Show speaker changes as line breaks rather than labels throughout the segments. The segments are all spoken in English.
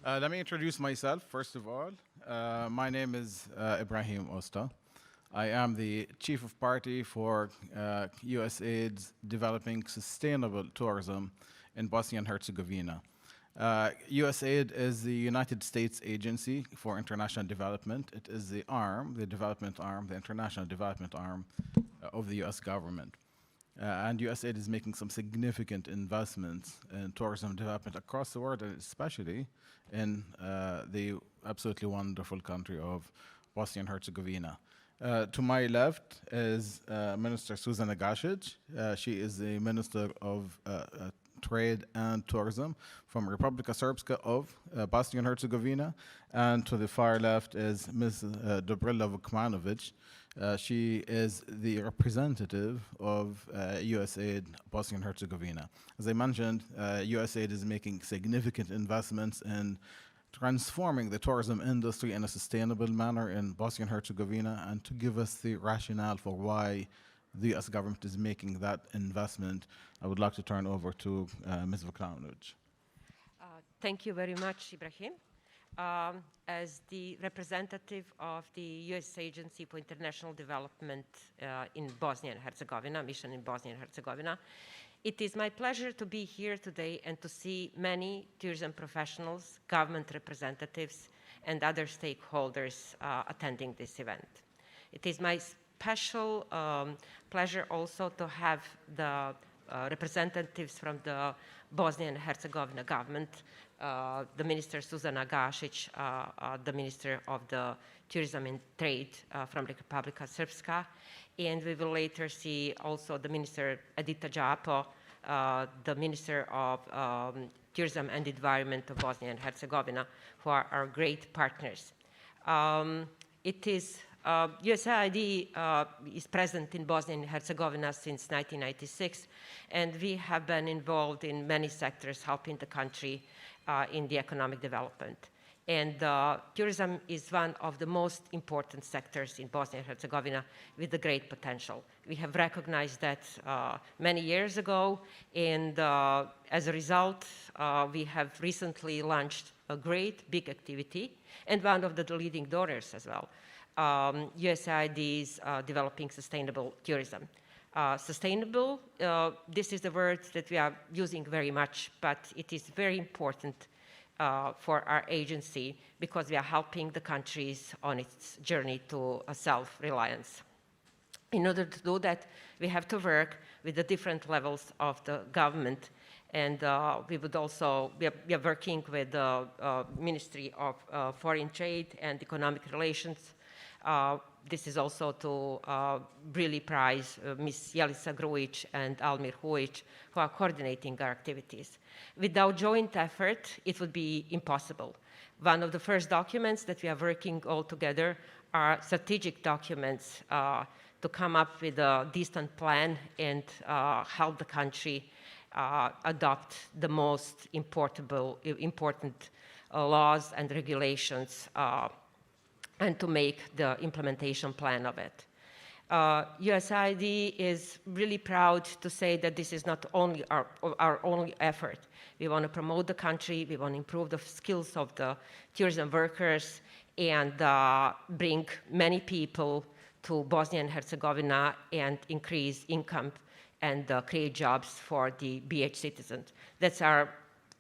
Let me introduce myself, first of all. My name is Ibrahim Osta. I am the Chief of Party for USAID's Developing Sustainable Tourism in Bosnia and Herzegovina. USAID is the United States Agency for International Development. It is the arm, the development arm, the international development arm of the US government. And USAID is making some significant investments in tourism development across the world, and especially in the absolutely wonderful country of Bosnia and Herzegovina. To my left is Minister Suzana Gašić. She is the Minister of Trade and Tourism from Republike Srpske of Bosnia and Herzegovina. And to the far left is Ms. Dobrila Vukmanović. She is the representative of USAID Bosnia and Herzegovina. As I mentioned, USAID is making significant investments in transforming the tourism industry in a sustainable manner in Bosnia and Herzegovina, and to give us the rationale for why the US government is making that investment, I would like to turn over to Ms. Vukmanović.
Thank you very much, Ibrahim. As the representative of the U.S. Agency for International Development in Bosnia and Herzegovina, mission in Bosnia and Herzegovina, it is my pleasure to be here today and to see many tourism professionals, government representatives, and other stakeholders attending this event. It is my special pleasure also to have the representatives from the Bosnia and Herzegovina government, the Minister Suzana Gašić, the Minister of the Tourism and Trade from Republike Srpske, and we will later see also the Minister Edita Đapo, the Minister of Tourism and Environment of Bosnia and Herzegovina, who are our great partners. USAID is present in Bosnia and Herzegovina since 1996, and we have been involved in many sectors helping the country in the economic development. And tourism is one of the most important sectors in Bosnia and Herzegovina with a great potential. We have recognized that many years ago, and as a result, we have recently launched a great big activity, and one of the leading donors as well. USAID is developing sustainable tourism. Sustainable, this is the word that we are using very much, but it is very important for our agency because we are helping the countries on its journey to self-reliance. In order to do that, we have to work with the different levels of the government, and we are working with the Ministry of Foreign Trade and Economic Relations. This is also to really prize Ms. Jelica Grujić and Almir Hujić, who are coordinating our activities. Without joint effort, it would be impossible. One of the first documents that we are working all together are strategic documents to come up with a decent plan and help the country adopt the most important laws and regulations and to make the implementation plan of it. USAID is really proud to say that this is not only our only effort. We want to promote the country, we want to improve the skills of the tourism workers, and bring many people to Bosnia and Herzegovina and increase income and create jobs for the BiH citizens. That's our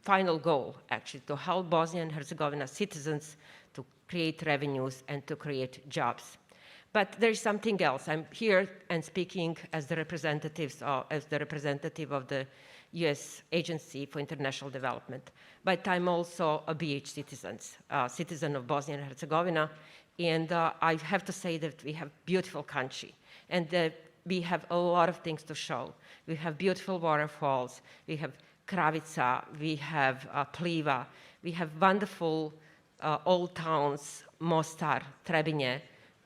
final goal, actually, to help Bosnia and Herzegovina citizens to create revenues and to create jobs. But there is something else. I'm here and speaking as the representative of the U.S. Agency for International Development. But I'm also a BiH citizen of Bosnia and Herzegovina, and I have to say that we have a beautiful country, and that we have a lot of things to show. We have beautiful waterfalls, we have Kravica, we have Pliva, we have wonderful old towns, Mostar, Trebinje,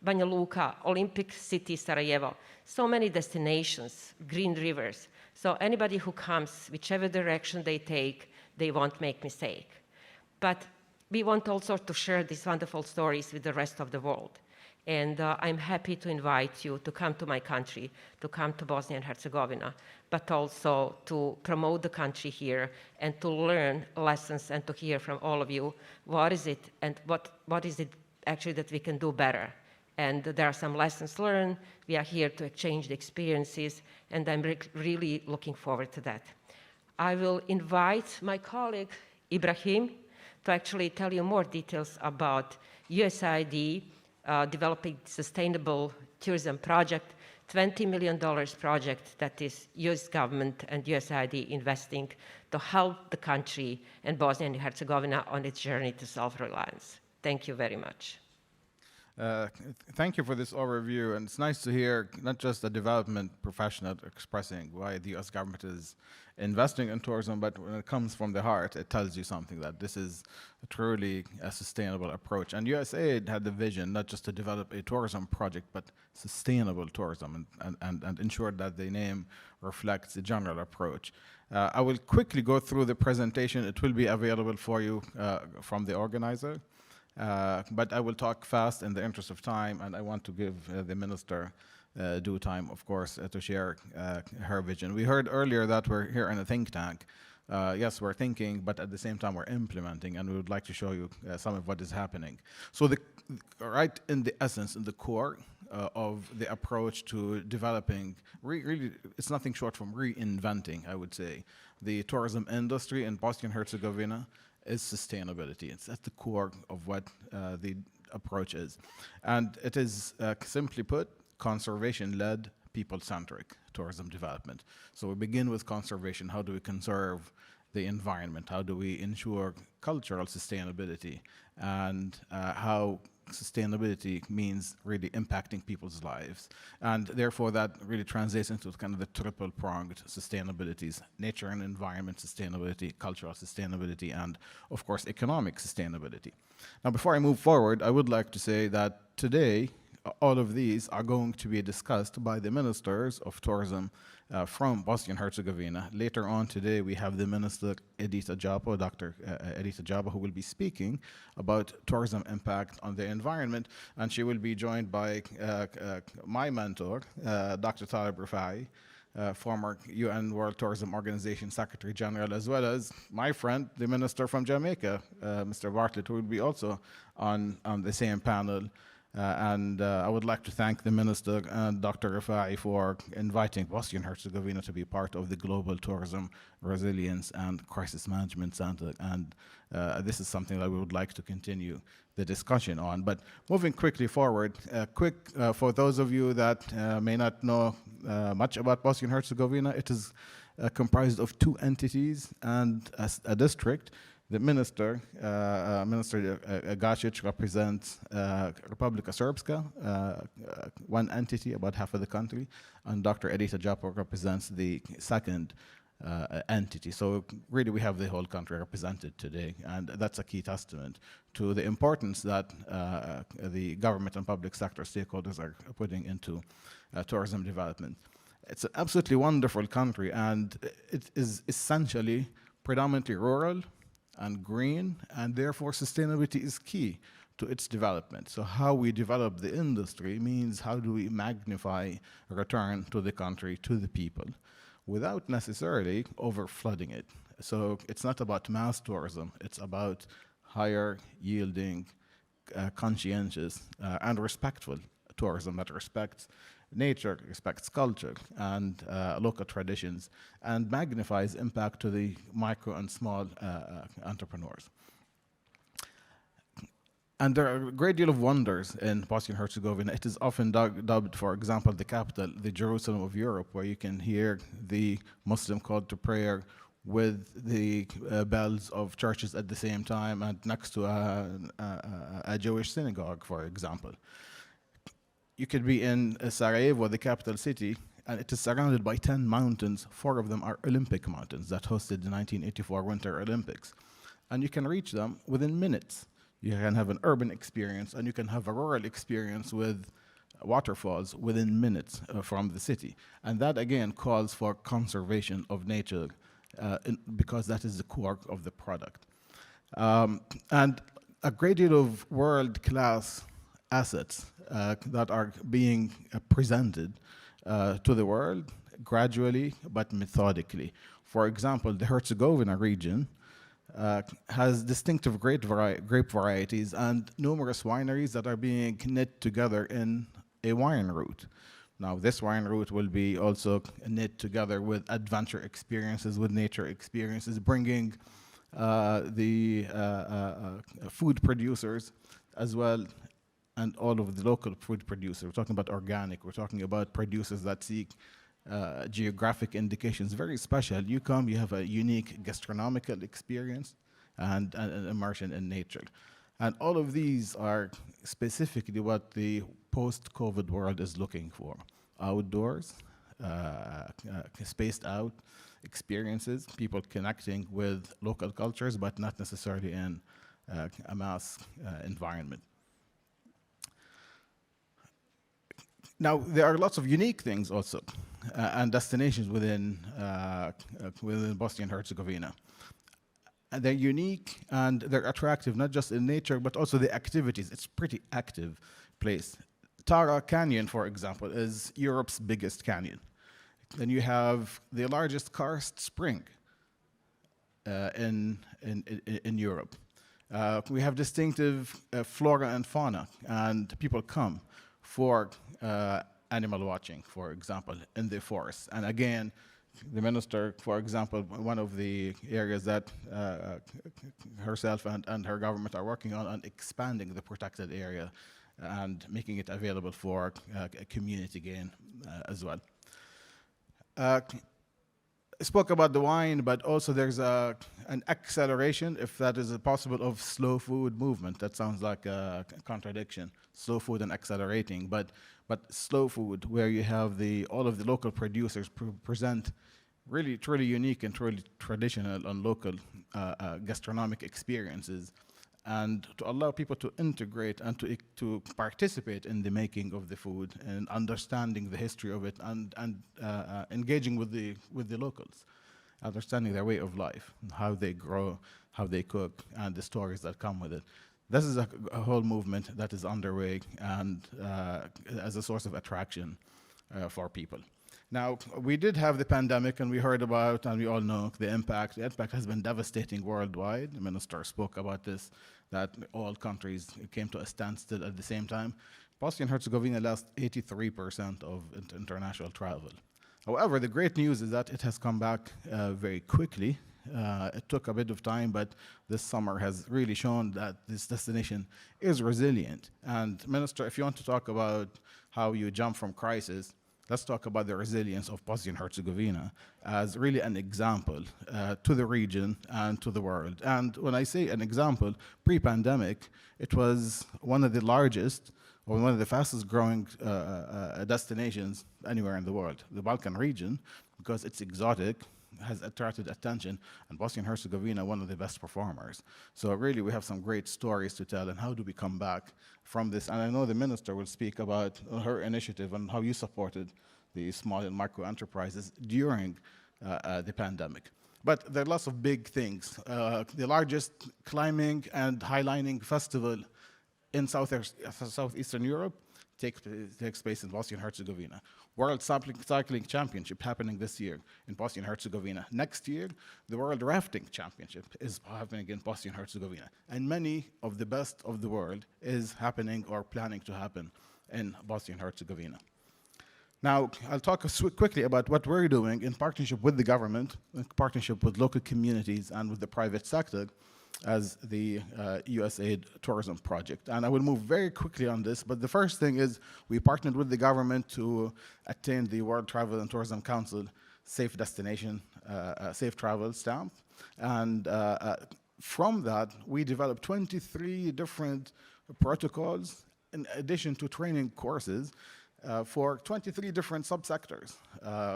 Banja Luka, Olympic City, Sarajevo, so many destinations, green rivers. So anybody who comes, whichever direction they take, they won't make mistake. But we want also to share these wonderful stories with the rest of the world. And I'm happy to invite you to come to my country, to come to Bosnia and Herzegovina, but also to promote the country here and to learn lessons and to hear from all of you what is it and what is it actually that we can do better. And there are some lessons learned. We are here to exchange the experiences, and I'm really looking forward to that. I will invite my colleague, Ibrahim, to actually tell you more details about USAID developing sustainable tourism project, $20 million project that is US government and USAID investing to help the country and Bosnia and Herzegovina on its journey to self-reliance. Thank you very much.
Thank you for this overview, and it's nice to hear not just a development professional expressing why the US government is investing in tourism, but when it comes from the heart, it tells you something that this is truly a sustainable approach. And USAID had the vision not just to develop a tourism project, but sustainable tourism, and ensure that the name reflects the general approach. I will quickly go through the presentation. It will be available for you from the organizer. But I will talk fast in the interest of time, and I want to give the minister due time, of course, to share her vision. We heard earlier that we're here in a think tank. Yes, we're thinking, but at the same time, we're implementing, and we would like to show you some of what is happening. So right in the essence, in the core of the approach to developing, really, it's nothing short from reinventing, I would say, the tourism industry in Bosnia and Herzegovina is sustainability. It's at the core of what the approach is. And it is, simply put, conservation-led, people-centric tourism development. So we begin with conservation. How do we conserve the environment? How do we ensure cultural sustainability? And how sustainability means really impacting people's lives. And therefore, that really translates into kind of the triple-pronged sustainabilities: nature and environment sustainability, cultural sustainability, and, of course, economic sustainability. Now, before I move forward, I would like to say that today, all of these are going to be discussed by the ministers of tourism from Bosnia and Herzegovina. Later on today, we have the minister, Edita Đapo, Dr. Edita Đapo, who will be speaking about tourism impact on the environment, and she will be joined by my mentor, Dr. Talib Rifai, former UN World Tourism Organization Secretary General, as well as my friend, the minister from Jamaica, Mr. Bartlett, who will be also on the same panel. And I would like to thank the Minister and Dr. Rifai for inviting Bosnia and Herzegovina to be part of the Global Tourism Resilience and Crisis Management Center. And this is something that we would like to continue the discussion on. But moving quickly forward, for those of you that may not know much about Bosnia and Herzegovina, it is comprised of two entities and a district. The Minister Gašić represents Republike Srpske, one entity, about half of the country, and Dr. Edita Đapo represents the second entity. So really we have the whole country represented today, and that's a key testament to the importance that the government and public sector stakeholders are putting into tourism development. It's an absolutely wonderful country, and it is essentially predominantly rural and green, and therefore sustainability is key to its development. So how we develop the industry means how do we magnify return to the country, to the people, without necessarily over-flooding it. So it's not about mass tourism, it's about higher yielding, conscientious, and respectful tourism that respects nature, respects culture and local traditions, and magnifies impact to the micro and small entrepreneurs. And there are a great deal of wonders in Bosnia and Herzegovina. It is often dubbed, for example, the capital, the Jerusalem of Europe, where you can hear the Muslim call to prayer with the bells of churches at the same time, and next to a Jewish synagogue, for example. You could be in Sarajevo, the capital city, and it is surrounded by 10 mountains. 4 of them are Olympic mountains that hosted the 1984 Winter Olympics. And you can reach them within minutes. You can have an urban experience, and you can have a rural experience with waterfalls within minutes from the city. And that, again, calls for conservation of nature because that is the core of the product. And a great deal of world-class assets that are being presented to the world gradually but methodically. For example, the Herzegovina region has distinctive grape varieties and numerous wineries that are being knit together in a wine route. Now, this wine route will be also knit together with adventure experiences, with nature experiences, bringing the food producers as well, and all of the local food producers. We're talking about organic, we're talking about producers that seek geographic indications, very special. You come, you have a unique gastronomical experience and an immersion in nature. And all of these are specifically what the post-COVID world is looking for. Outdoors, spaced out experiences, people connecting with local cultures, but not necessarily in a mass environment. Now, there are lots of unique things also, and destinations within Bosnia and Herzegovina. And they're unique and they're attractive, not just in nature, but also the activities. It's a pretty active place. Tara Canyon, for example, is Europe's biggest canyon. Then you have the largest karst spring in Europe. We have distinctive flora and fauna, and people come for animal watching, for example, in the forest. And again, the minister, for example, one of the areas that herself and her government are working on expanding the protected area and making it available for community gain as well. Spoke about the wine, but also there's an acceleration, if that is possible, of slow food movement. That sounds like a contradiction, slow food and accelerating, but slow food, where you have all of the local producers present really truly unique and truly traditional and local gastronomic experiences, and to allow people to integrate and to participate in the making of the food and understanding the history of it and engaging with the locals, understanding their way of life, how they grow, how they cook, and the stories that come with it. This is a whole movement that is underway and as a source of attraction for people. Now, we did have the pandemic, and we heard about, and we all know the impact. The impact has been devastating worldwide. The minister spoke about this, that all countries came to a standstill at the same time. Bosnia and Herzegovina lost 83% of international travel. However, the great news is that it has come back very quickly. It took a bit of time, but this summer has really shown that this destination is resilient. And Minister, if you want to talk about how you jump from crisis, let's talk about the resilience of Bosnia and Herzegovina as really an example to the region and to the world. And when I say an example, pre-pandemic, it was one of the largest or one of the fastest growing destinations anywhere in the world. The Balkan region, because it's exotic, has attracted attention, and Bosnia and Herzegovina, one of the best performers. So really, we have some great stories to tell, and how do we come back from this? And I know the minister will speak about her initiative and how you supported the small and micro enterprises during the pandemic. But there are lots of big things. The largest climbing and highlining festival in Southeastern Europe takes place in Bosnia and Herzegovina. World Cycling Championship happening this year in Bosnia and Herzegovina. Next year, the World Rafting Championship is happening in Bosnia and Herzegovina. And many of the best of the world is happening or planning to happen in Bosnia and Herzegovina. Now, I'll talk quickly about what we're doing in partnership with the government, in partnership with local communities and with the private sector, as the USAID Tourism project. And I will move very quickly on this, but the first thing is we partnered with the government to attain the World Travel and Tourism Council Safe Destination, Safe Travel stamp. And from that, we developed 23 different protocols in addition to training courses for 23 different subsectors.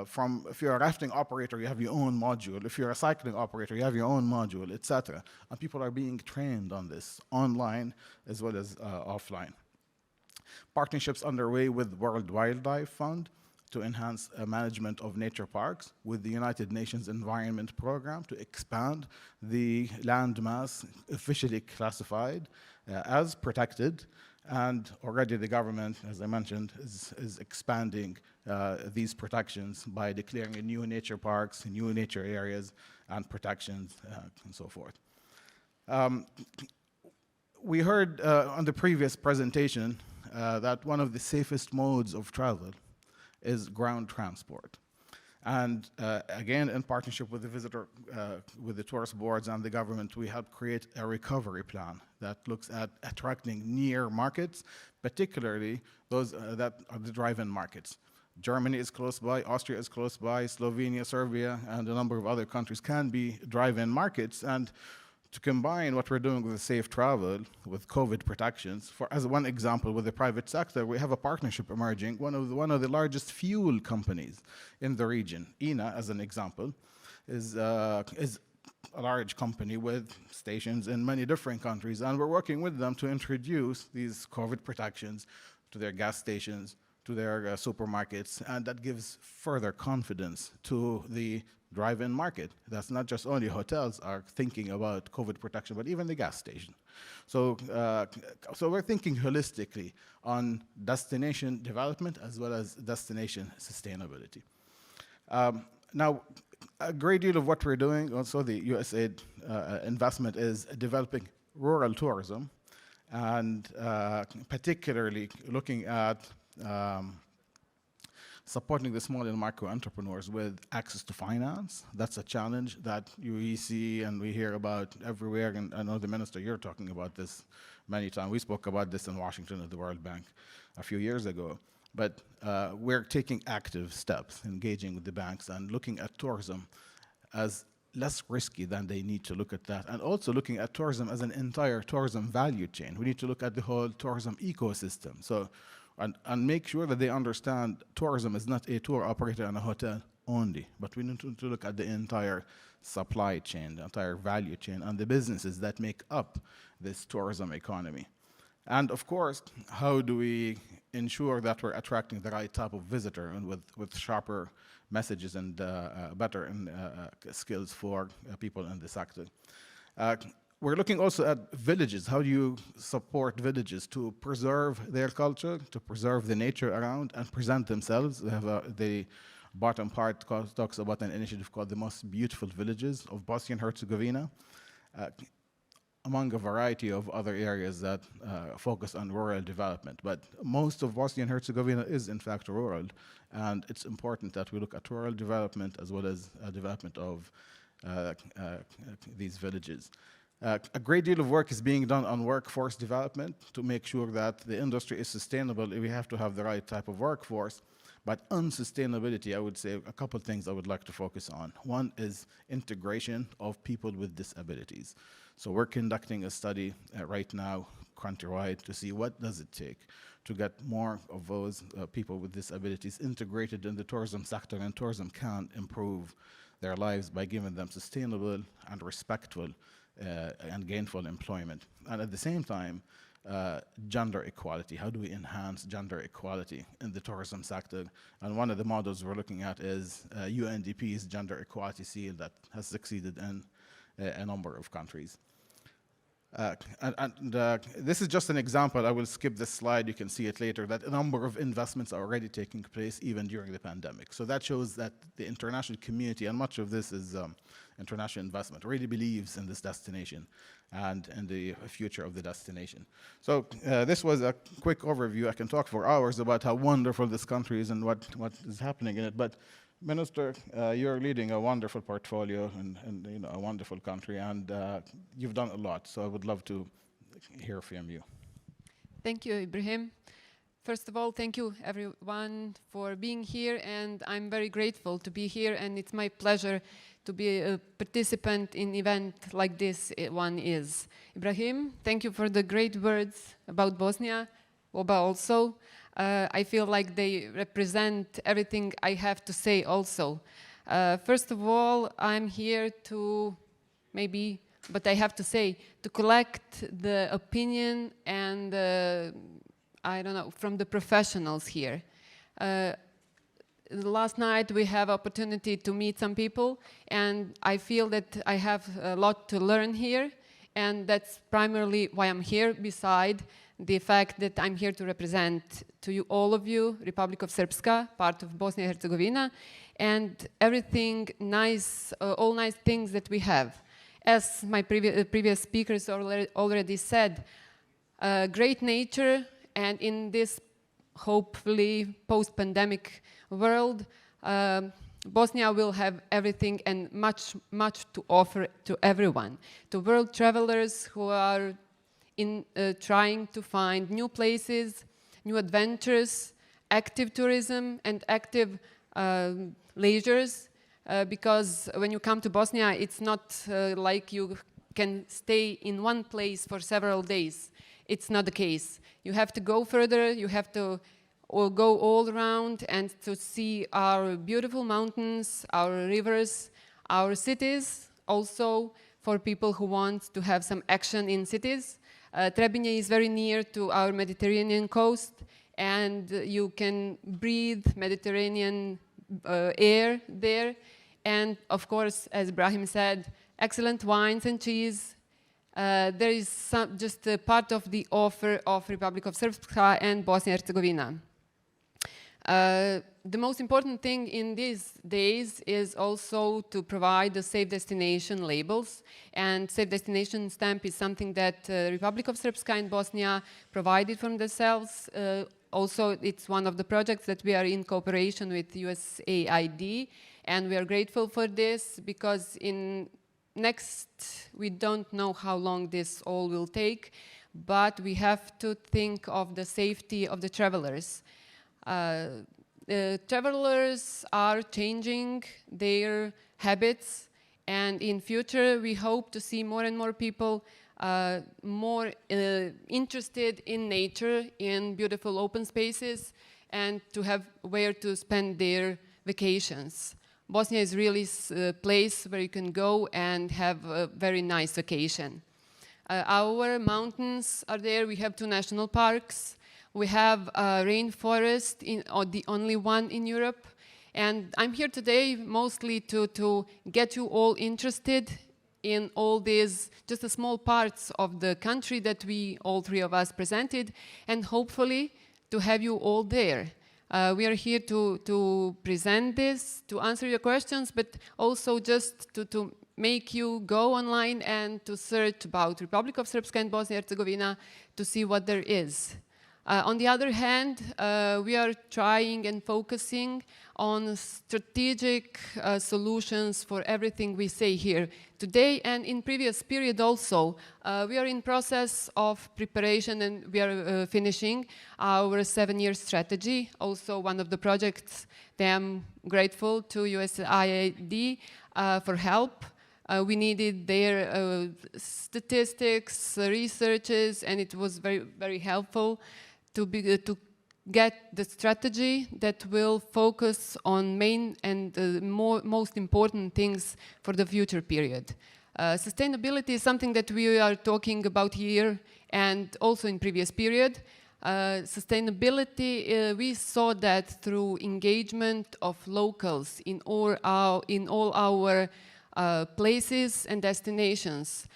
From if you're a rafting operator, you have your own module. If you're a cycling operator, you have your own module, etc. And people are being trained on this online as well as offline. Partnerships underway with World Wildlife Fund to enhance management of nature parks, with the United Nations Environment Program to expand the landmass officially classified as protected, And already the government, as I mentioned, is expanding these protections by declaring new nature parks, new nature areas, and protections, and so forth. We heard on the previous presentation that one of the safest modes of travel is ground transport. And again, in partnership with with the tourist boards and the government, we helped create a recovery plan that looks at attracting near markets, particularly those that are the drive-in markets. Germany is close by, Austria is close by, Slovenia, Serbia, and a number of other countries can be drive-in markets. And to combine what we're doing with safe travel with COVID protections, as one example with the private sector, we have a partnership emerging. One of the largest fuel companies in the region, INA, as an example, is a large company with stations in many different countries, and we're working with them to introduce these COVID protections to their gas stations, to their supermarkets, and that gives further confidence to the drive-in market. That's not just only hotels are thinking about COVID protection, but even the gas station. So we're thinking holistically on destination development as well as destination sustainability. Now, a great deal of what we're doing, also the USAID investment, is developing rural tourism, and particularly looking at supporting the small and micro entrepreneurs with access to finance. That's a challenge that we see and we hear about everywhere, and I know the minister, you're talking about this many times. We spoke about this in Washington at the World Bank a few years ago. But we're taking active steps, engaging with the banks and looking at tourism as less risky than they need to look at that, and also looking at tourism as an entire tourism value chain. We need to look at the whole tourism ecosystem. So, and make sure that they understand tourism is not a tour operator and a hotel only, but we need to look at the entire supply chain, the entire value chain, and the businesses that make up this tourism economy. And of course, how do we ensure that we're attracting the right type of visitor, and with sharper messages and better skills for people in the sector. We're looking also at villages. How do you support villages to preserve their culture, to preserve the nature around, and present themselves? We have the bottom part talks about an initiative called the Most Beautiful Villages of Bosnia and Herzegovina, among a variety of other areas that focus on rural development. But most of Bosnia and Herzegovina is in fact rural, and it's important that we look at rural development as well as development of these villages. A great deal of work is being done on workforce development to make sure that the industry is sustainable. We have to have the right type of workforce. But on sustainability, I would say a couple of things I would like to focus on. One is integration of people with disabilities. So we're conducting a study right now, countrywide, to see what does it take to get more of those people with disabilities integrated in the tourism sector, and tourism can improve their lives by giving them sustainable and respectful and gainful employment. And at the same time, gender equality. How do we enhance gender equality in the tourism sector? And one of the models we're looking at is UNDP's gender equality seal that has succeeded in a number of countries. This is just an example. I will skip this slide. You can see it later, that a number of investments are already taking place even during the pandemic. So that shows that the international community, and much of this is international investment, really believes in this destination and in the future of the destination. So this was a quick overview. I can talk for hours about how wonderful this country is and what is happening in it. But Minister, you're leading a wonderful portfolio and you know, a wonderful country, and you've done a lot. So I would love to hear from you.
Thank you, Ibrahim. First of all, thank you everyone for being here, and I'm very grateful to be here, and it's my pleasure to be a participant in an event like this one is. Ibrahim, thank you for the great words about Bosnia, Oba also. I feel like they represent everything I have to say also. First of all, I'm here to maybe, but I have to say, to collect the opinion and I don't know, from the professionals here. Last night we have opportunity to meet some people, and I feel that I have a lot to learn here, and that's primarily why I'm here, beside the fact that I'm here to represent to you, all of you, Republic of Srpska, part of Bosnia and Herzegovina, and everything nice, all nice things that we have. As my previous speakers already said, great nature, and in this hopefully post-pandemic world, Bosnia will have everything and much to offer to everyone, to world travelers who are trying to find new places, new adventures, active tourism, and active leisures. Because when you come to Bosnia, it's not like you can stay in one place for several days. It's not the case. You have to go further, you have to go all around and to see our beautiful mountains, our rivers, our cities, also for people who want to have some action in cities. Trebinje is very near to our Mediterranean coast, and you can breathe Mediterranean air there. And of course, as Ibrahim said, excellent wines and cheese. There is just a part of the offer of Republic of Srpska and Bosnia and Herzegovina. The most important thing in these days is also to provide the safe destination labels, and safe destination stamp is something that Republic of Srpska and Bosnia provided for themselves. Also, it's one of the projects that we are in cooperation with USAID, and we are grateful for this because we don't know how long this all will take, but we have to think of the safety of the travelers. Travelers are changing their habits, and in future we hope to see more and more people more interested in nature, in beautiful open spaces, and to have where to spend their vacations. Bosnia is really a place where you can go and have a very nice vacation. Our mountains are there. We have 2 national parks. We have a rainforest, the only one in Europe. And I'm here today mostly to get you all interested in all these, just a small parts of the country that we, all 3 of us, presented, and hopefully to have you all there. We are here to present this, to answer your questions, but also just to make you go online and to search about Republic of Srpska and Bosnia and Herzegovina to see what there is. On the other hand, we are trying and focusing on strategic solutions for everything we say here today, and in previous period also. We are in process of preparation, and we are finishing our 7-year strategy, also one of the projects that I'm grateful to USAID for help. We needed their statistics, researches, and it was very, very helpful to get the strategy that will focus on main and most important things for the future period. Sustainability is something that we are talking about here and also in previous period. Sustainability, we saw that through engagement of locals in all our places and destinations.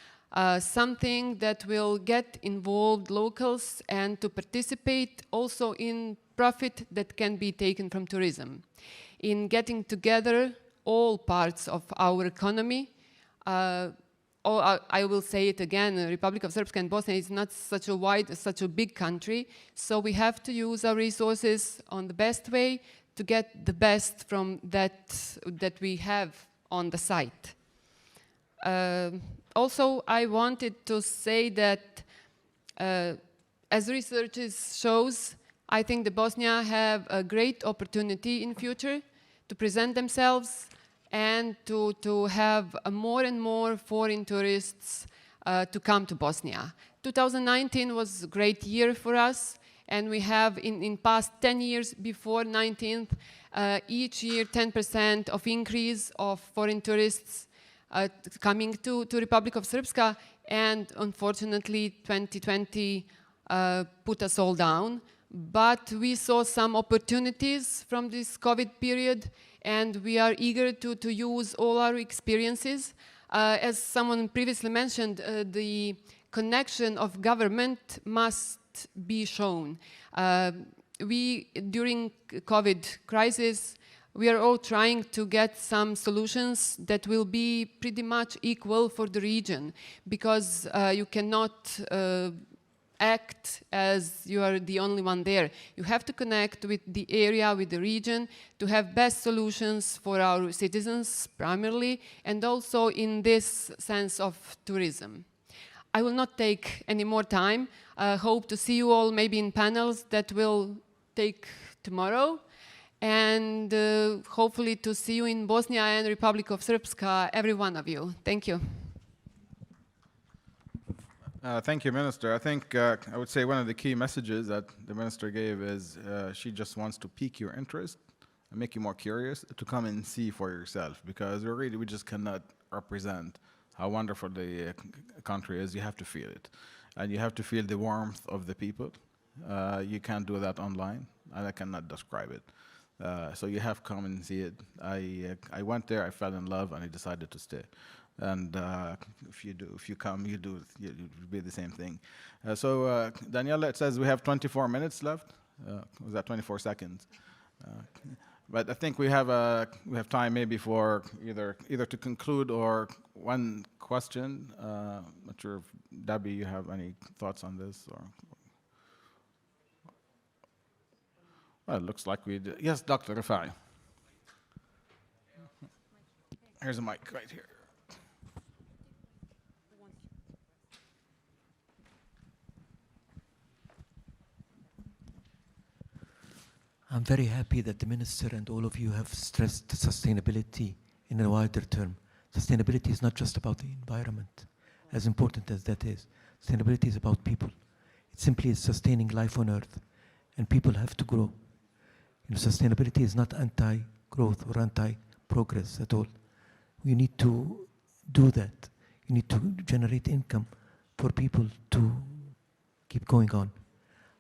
Something that will get involved locals and to participate also in profit that can be taken from tourism. In getting together all parts of our economy, I will say it again, the Republic of Srpska and Bosnia is not such a big country, so we have to use our resources on the best way to get the best from that we have on the site. Also, I wanted to say that, as research shows, I think the Bosnia have a great opportunity in future to present themselves and to have more and more foreign tourists to come to Bosnia. 2019 was a great year for us, and we have in past 10 years before 19th, each year 10% of increase of foreign tourists coming to Republic of Srpska, and unfortunately 2020 put us all down. But we saw some opportunities from this COVID period, and we are eager to use all our experiences. As someone previously mentioned, the connection of government must might be shown. During COVID crisis, we are all trying to get some solutions that will be pretty much equal for the region, because you cannot act as you are the only one there. You have to connect with the area, with the region, to have best solutions for our citizens primarily, and also in this sense of tourism. I will not take any more time. Hope to see you all maybe in panels that will take tomorrow, and hopefully to see you in Bosnia and Republike of Srpska, every one of you. Thank you.
Thank you, Minister. I think I would say one of the key messages that the Minister gave is she just wants to pique your interest and make you more curious to come and see for yourself, because we just cannot represent how wonderful the country is. You have to feel it, and you have to feel the warmth of the people. You can't do that online, and I cannot describe it. So you have to come and see it. I went there, I fell in love, and I decided to stay. And if you come, you'll be the same thing. So Daniela, it says we have 24 minutes left. Was that 24 seconds? But I think we have time maybe for either to conclude or one question. Not sure if Debbie, you have any thoughts on this or. Well, it looks like we did. Yes, Dr. Rafai. Here's a mic right here.
I'm very happy that the Minister and all of you have stressed sustainability in a wider term. Sustainability is not just about the environment, as important as that is. Sustainability is about people. It simply is sustaining life on Earth, and people have to grow. Sustainability is not anti-growth or anti-progress at all. You need to do that. You need to generate income for people to keep going on.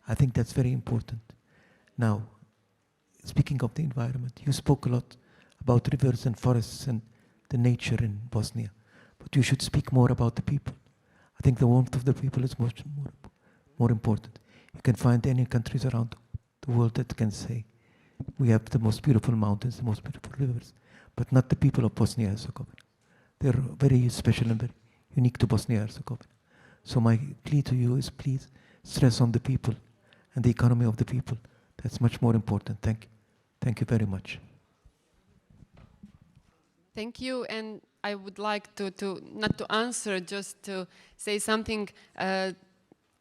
I think that's very important. Now, speaking of the environment, you spoke a lot about rivers and forests and the nature in Bosnia, but you should speak more about the people. I think the warmth of the people is much more important. You can find any countries around the world that can say, we have the most beautiful mountains, the most beautiful rivers, but not the people of Bosnia and Herzegovina. They're very special and very unique to Bosnia and Herzegovina. So my plea to you is please stress on the people and the economy of the people. That's much more important. Thank you. Thank you very much.
Thank you, and I would like to not to answer, just to say something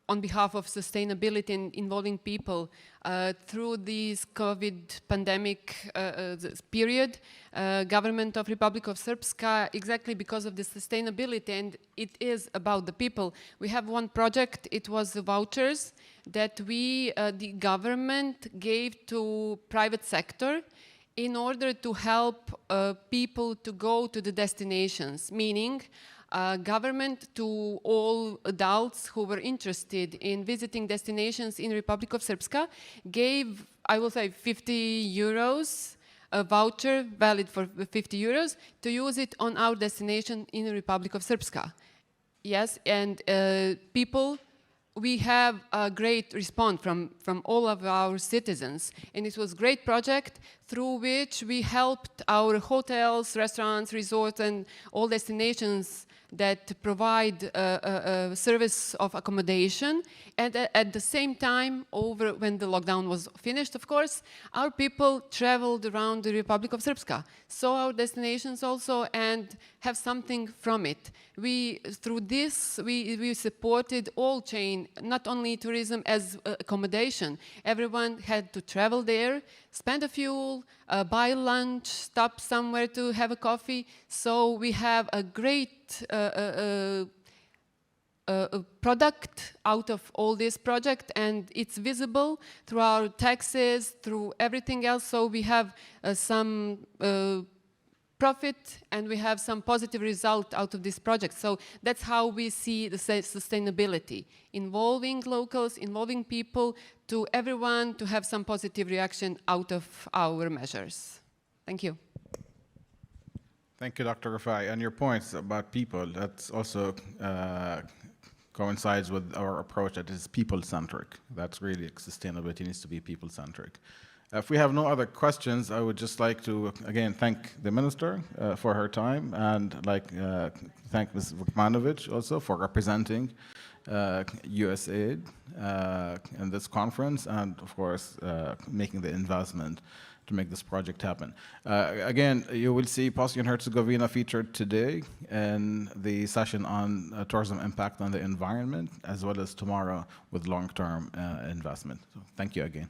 on behalf of sustainability and involving people. Through this COVID pandemic period, government of Republike of Srpska, exactly because of the sustainability, and it is about the people, we have one project. It was the vouchers that the government gave to private sector in order to help people to go to the destinations, meaning government to all adults who were interested in visiting destinations in Republike of Srpska gave, I will say, 50 euros, a voucher valid for 50 euros to use it on our destination in Republike of Srpska. Yes, and people, we have a great response from all of our citizens, and it was a great project through which we helped our hotels, restaurants, resorts, and all destinations that provide a service of accommodation. And at the same time, when the lockdown was finished, of course, our people traveled around the Republike of Srpska, saw our destinations also, and have something from it. Through this, we supported all chain, not only tourism as accommodation. Everyone had to travel there, spend a fuel, buy lunch, stop somewhere to have a coffee. So we have a great product out of all this project, and it's visible through our taxes, through everything else. So we have some profit, and we have some positive result out of this project. So that's how we see the sustainability, involving locals, involving people, to everyone to have some positive reaction out of our measures. Thank you.
Thank you, Dr. Rafai. And your points about people, that's also coincides with our approach that is people-centric. That's really, sustainability needs to be people-centric. If we have no other questions, I would just like to, again, thank the Minister for her time, and thank Ms. Vukmanović also for representing USAID in this conference, and of course, making the investment to make this project happen. Again, you will see Bosnia and Herzegovina featured today in the session on tourism impact on the environment, as well as tomorrow with long-term investment. So thank you again.